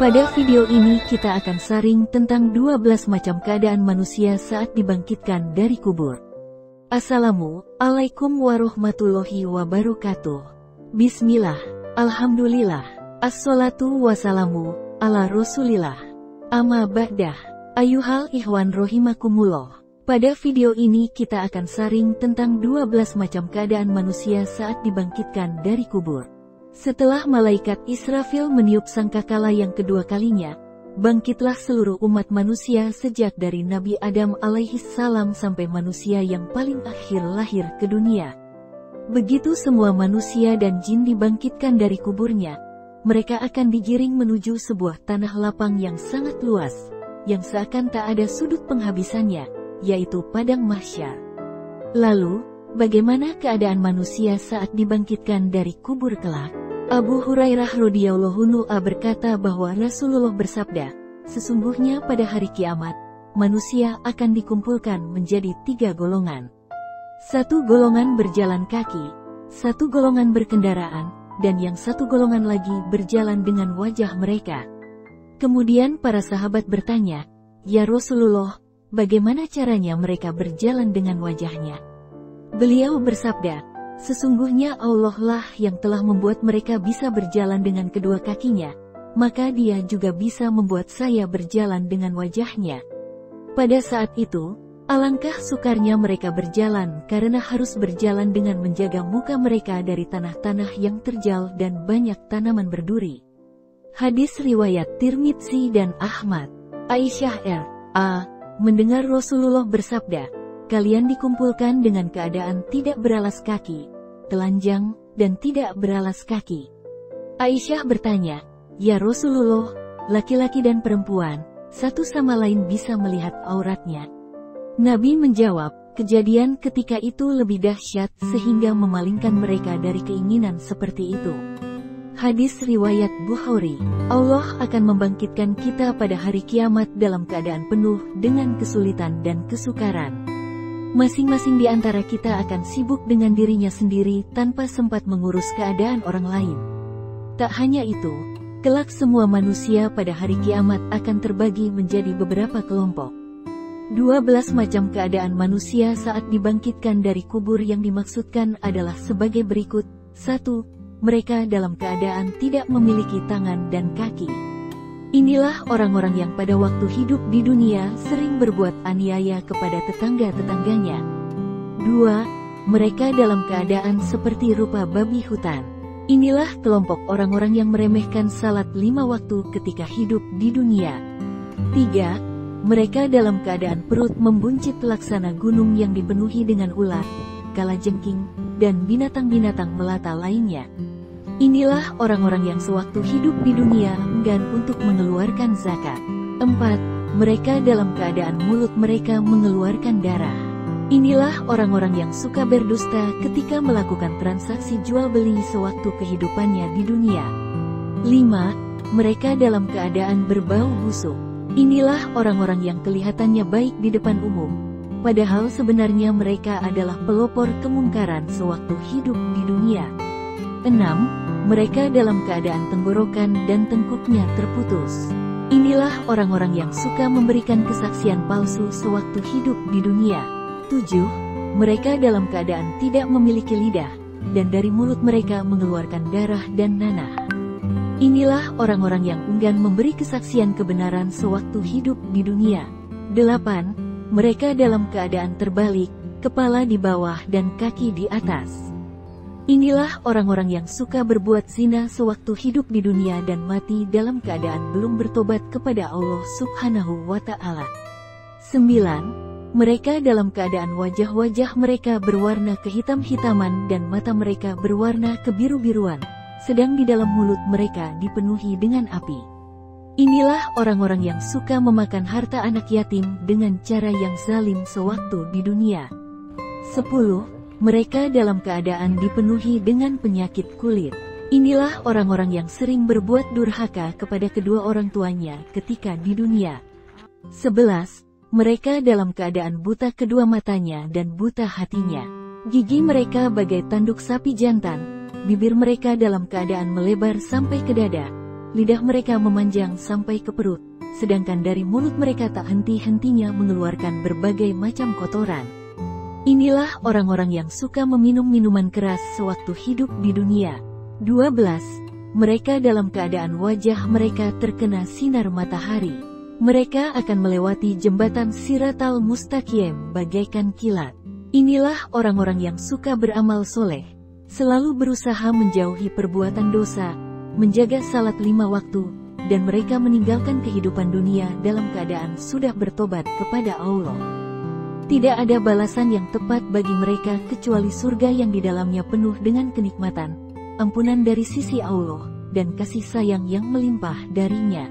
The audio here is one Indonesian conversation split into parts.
Pada video ini kita akan sharing tentang 12 macam keadaan manusia saat dibangkitkan dari kubur. Assalamualaikum warahmatullahi wabarakatuh. Bismillah, Alhamdulillah, Assalatu wassalamu ala Rasulillah. Amma ba'dah, ayuhal ikhwan rahimakumullah. Pada video ini kita akan sharing tentang 12 macam keadaan manusia saat dibangkitkan dari kubur. Setelah malaikat Israfil meniup sangkakala yang kedua kalinya, bangkitlah seluruh umat manusia sejak dari Nabi Adam alaihissalam sampai manusia yang paling akhir lahir ke dunia. Begitu semua manusia dan jin dibangkitkan dari kuburnya, mereka akan digiring menuju sebuah tanah lapang yang sangat luas, yang seakan tak ada sudut penghabisannya, yaitu padang mahsyar. Lalu, bagaimana keadaan manusia saat dibangkitkan dari kubur kelak? Abu Hurairah radhiyallahu anhu berkata bahwa Rasulullah bersabda, sesungguhnya pada hari kiamat, manusia akan dikumpulkan menjadi 3 golongan. 1 golongan berjalan kaki, 1 golongan berkendaraan, dan yang 1 golongan lagi berjalan dengan wajah mereka. Kemudian para sahabat bertanya, "Ya Rasulullah, bagaimana caranya mereka berjalan dengan wajahnya?" Beliau bersabda, sesungguhnya Allah lah yang telah membuat mereka bisa berjalan dengan kedua kakinya, maka Dia juga bisa membuat saya berjalan dengan wajahnya. Pada saat itu, alangkah sukarnya mereka berjalan karena harus berjalan dengan menjaga muka mereka dari tanah-tanah yang terjal dan banyak tanaman berduri. Hadis riwayat Tirmidzi dan Ahmad. Aisyah R.A. mendengar Rasulullah bersabda, kalian dikumpulkan dengan keadaan tidak beralas kaki, telanjang, dan tidak beralas kaki. Aisyah bertanya, "Ya Rasulullah, laki-laki dan perempuan, satu sama lain bisa melihat auratnya?" Nabi menjawab, kejadian ketika itu lebih dahsyat sehingga memalingkan mereka dari keinginan seperti itu. Hadis riwayat Bukhari. Allah akan membangkitkan kita pada hari kiamat dalam keadaan penuh dengan kesulitan dan kesukaran. Masing-masing di antara kita akan sibuk dengan dirinya sendiri tanpa sempat mengurus keadaan orang lain. Tak hanya itu, kelak semua manusia pada hari kiamat akan terbagi menjadi beberapa kelompok. 12 macam keadaan manusia saat dibangkitkan dari kubur yang dimaksudkan adalah sebagai berikut. 1. Mereka dalam keadaan tidak memiliki tangan dan kaki. Inilah orang-orang yang pada waktu hidup di dunia sering berbuat aniaya kepada tetangga-tetangganya. 2. Mereka dalam keadaan seperti rupa babi hutan. Inilah kelompok orang-orang yang meremehkan salat 5 waktu ketika hidup di dunia. 3. Mereka dalam keadaan perut membuncit laksana gunung yang dipenuhi dengan ular, kalajengking, dan binatang-binatang melata lainnya. Inilah orang-orang yang sewaktu hidup di dunia enggan untuk mengeluarkan zakat. 4. Mereka dalam keadaan mulut mereka mengeluarkan darah. Inilah orang-orang yang suka berdusta ketika melakukan transaksi jual-beli sewaktu kehidupannya di dunia. 5. Mereka dalam keadaan berbau busuk. Inilah orang-orang yang kelihatannya baik di depan umum, padahal sebenarnya mereka adalah pelopor kemungkaran sewaktu hidup di dunia. 6. Mereka dalam keadaan tenggorokan dan tengkuknya terputus. Inilah orang-orang yang suka memberikan kesaksian palsu sewaktu hidup di dunia. 7. Mereka dalam keadaan tidak memiliki lidah, dan dari mulut mereka mengeluarkan darah dan nanah. Inilah orang-orang yang enggan memberi kesaksian kebenaran sewaktu hidup di dunia. 8. Mereka dalam keadaan terbalik, kepala di bawah dan kaki di atas. Inilah orang-orang yang suka berbuat zina sewaktu hidup di dunia dan mati dalam keadaan belum bertobat kepada Allah Subhanahu wa Ta'ala. 9. Mereka dalam keadaan wajah-wajah mereka berwarna kehitam-hitaman dan mata mereka berwarna kebiru-biruan, sedang di dalam mulut mereka dipenuhi dengan api. Inilah orang-orang yang suka memakan harta anak yatim dengan cara yang zalim sewaktu di dunia. 10. Mereka dalam keadaan dipenuhi dengan penyakit kulit. Inilah orang-orang yang sering berbuat durhaka kepada kedua orang tuanya ketika di dunia. 11. Mereka dalam keadaan buta kedua matanya dan buta hatinya. Gigi mereka bagai tanduk sapi jantan, bibir mereka dalam keadaan melebar sampai ke dada, lidah mereka memanjang sampai ke perut, sedangkan dari mulut mereka tak henti-hentinya mengeluarkan berbagai macam kotoran. Inilah orang-orang yang suka meminum minuman keras sewaktu hidup di dunia. 12. Mereka dalam keadaan wajah mereka terkena sinar matahari. Mereka akan melewati jembatan Siratal Mustaqim bagaikan kilat. Inilah orang-orang yang suka beramal soleh, selalu berusaha menjauhi perbuatan dosa, menjaga salat 5 waktu, dan mereka meninggalkan kehidupan dunia dalam keadaan sudah bertobat kepada Allah. Tidak ada balasan yang tepat bagi mereka kecuali surga yang di dalamnya penuh dengan kenikmatan, ampunan dari sisi Allah, dan kasih sayang yang melimpah darinya.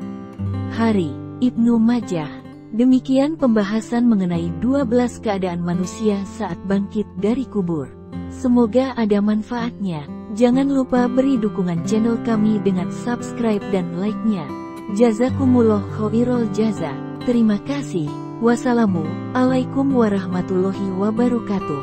Hari Ibnu Majah. Demikian pembahasan mengenai 12 keadaan manusia saat bangkit dari kubur. Semoga ada manfaatnya. Jangan lupa beri dukungan channel kami dengan subscribe dan like-nya. Jazakumullah khairul jaza. Terima kasih. Wassalamualaikum warahmatullahi wabarakatuh.